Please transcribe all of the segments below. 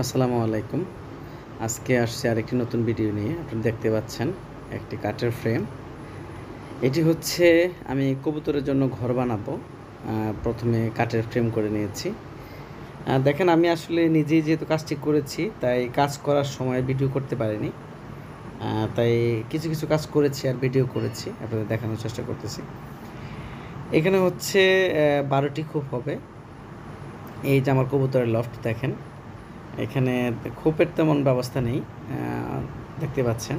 আসসালামু আলাইকুম। আজকে আসছে আরেকটি নতুন ভিডিও নিয়ে। আপনারা দেখতে পাচ্ছেন একটি কাঠের ফ্রেম। এটি হচ্ছে আমি কবুতরের জন্য ঘর বানাবো। প্রথমে কাঠের ফ্রেম করে নিয়েছি। দেখেন আমি আসলে নিজেই যেহেতু কাজটি করেছি তাই কাজ করার সময় ভিডিও করতে পারিনি। তাই কিছু কাজ করেছি আর ভিডিও করেছি। আপনাদের দেখানোর চেষ্টা করতেছি। এখানে হচ্ছে 12টি খোপ হবে। এই যে আমার কবুতরের লফট দেখেন। এখানে খোপের তেমন ব্যবস্থা নেই, দেখতে পাচ্ছেন।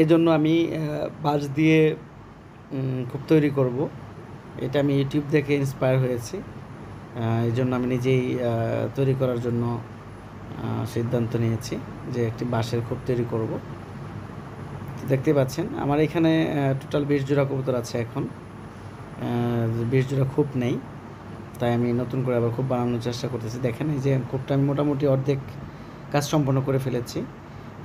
এজন্য আমি বাঁশ দিয়ে খোপ তৈরি করব। এটা আমি ইউটিউব দেখে ইন্সপায়ার হয়েছি। এই জন্য আমি নিজেই তৈরি করার জন্য সিদ্ধান্ত নিয়েছি যে একটি বাঁশের খোপ তৈরি করব। দেখতে পাচ্ছেন আমার এখানে টোটাল 20 জোড়া কবুতর আছে এখন। 20 জোড়া খোপ নেই, তাই আমি নতুন করে আবার খোপ বানানোর চেষ্টা করতেছি। দেখেন এই যে খোপটা আমি মোটামুটি অর্ধেক কাজ সম্পন্ন করে ফেলেছি।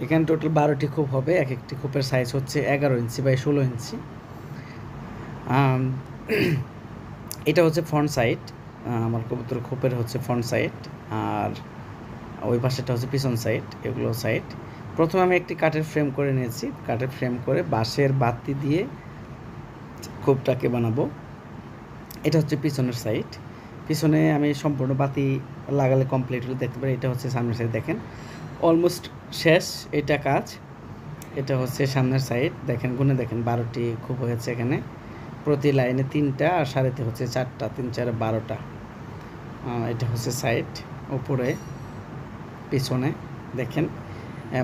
এখানে টোটাল 12টি খোপ হবে। এক একটি খোপের সাইজ হচ্ছে 11 ইঞ্চি বাই 16 ইঞ্চি। এটা হচ্ছে ফ্রন্ট সাইড। আমার কবুতর খোপের হচ্ছে ফ্রন্ট সাইড, আর ওই পাশেটা হচ্ছে পিছন সাইড। এগুলো সাইড। প্রথমে আমি একটি কাঠের ফ্রেম করে নিয়েছি। কাঠের ফ্রেম করে বাঁশের বাতি দিয়ে খোপটাকে বানাবো। এটা হচ্ছে পিছনের সাইড। পিছনে আমি সম্পূর্ণ বাতি লাগালে কমপ্লিট হলে দেখতে পারি। এটা হচ্ছে সামনের সাইড, দেখেন অলমোস্ট শেষ এটা কাজ। এটা হচ্ছে সামনের সাইড, দেখেন গুনে দেখেন 12টি খোপ হয়েছে এখানে। প্রতি লাইনে 3টা আর সারিতে হচ্ছে 4টা, 3 4 12টা। এটা হচ্ছে সাইড। উপরে পিছনে দেখেন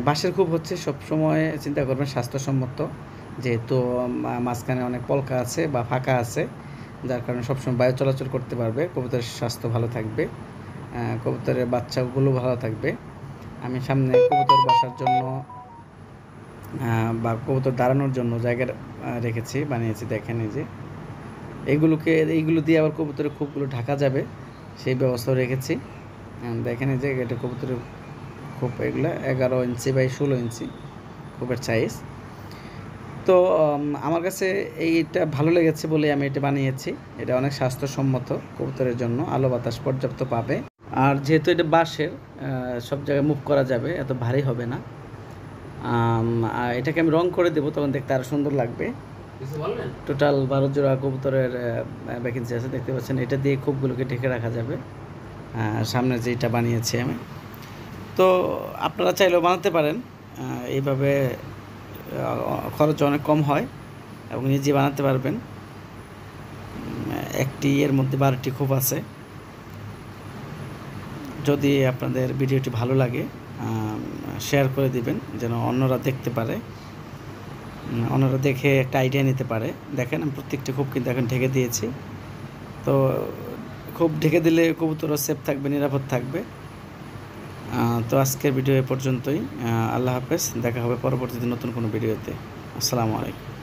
বাঁশের খোপ হচ্ছে সবসময় চিন্তা করবেন স্বাস্থ্যসম্মত, যেহেতু মাঝখানে অনেক পলকা আছে বা ফাঁকা আছে, যার কারণে সবসময় বায়ু চলাচল করতে পারবে। কবুতরের স্বাস্থ্য ভালো থাকবে, কবুতরের বাচ্চাগুলো ভালো থাকবে। আমি সামনে কবুতর বসার জন্য বা কবুতর দাঁড়ানোর জন্য জায়গা রেখেছি, বানিয়েছি। দেখেন এই যে এইগুলো দিয়ে আবার কবুতরের খোপগুলো ঢাকা যাবে, সেই ব্যবস্থাও রেখেছি। দেখেন এই যে এটা কবুতরের খোপ, এগুলো 11 ইঞ্চি বাই 16 ইঞ্চি খোপের সাইজ। তো আমার কাছে এইটা ভালো লেগেছে বলে আমি এটা বানিয়েছি। এটা অনেক স্বাস্থ্যসম্মত, কবুতরের জন্য আলো বাতাস পর্যাপ্ত পাবে। আর যেহেতু এটা বাঁশের, সব জায়গায় মুভ করা যাবে, এত ভারী হবে না। আর এটাকে আমি রং করে দেবো, তখন দেখতে আরও সুন্দর লাগবে। টোটাল 12 জোড়া কবুতরের ভ্যাকেন্সি আছে, দেখতে পাচ্ছেন। এটা দিয়ে খোপগুলোকে ঢেকে রাখা যাবে। সামনে যেটা বানিয়েছি আমি, তো আপনারা চাইলেও বানাতে পারেন। এইভাবে খরচ অনেক কম হয় এবং নিজে বানাতে পারবেন। একটি এর মধ্যে 12টি খোপ আছে। যদি আপনাদের ভিডিওটি ভালো লাগে শেয়ার করে দিবেন, যেন অন্যরা দেখতে পারে, অন্যরা দেখে একটা আইডিয়া নিতে পারে। দেখেন আমি প্রত্যেকটি খোপ কিন্তু এখন ঢেকে দিয়েছি। তো খোপ ঢেকে দিলে কবুতরও সেফ থাকবে, নিরাপদ থাকবে। তো আজকের ভিডিও এ পর্যন্তই। আল্লাহ হাফেজ। দেখা হবে পরবর্তীতে নতুন কোনো ভিডিওতে। আসসালামু আলাইকুম।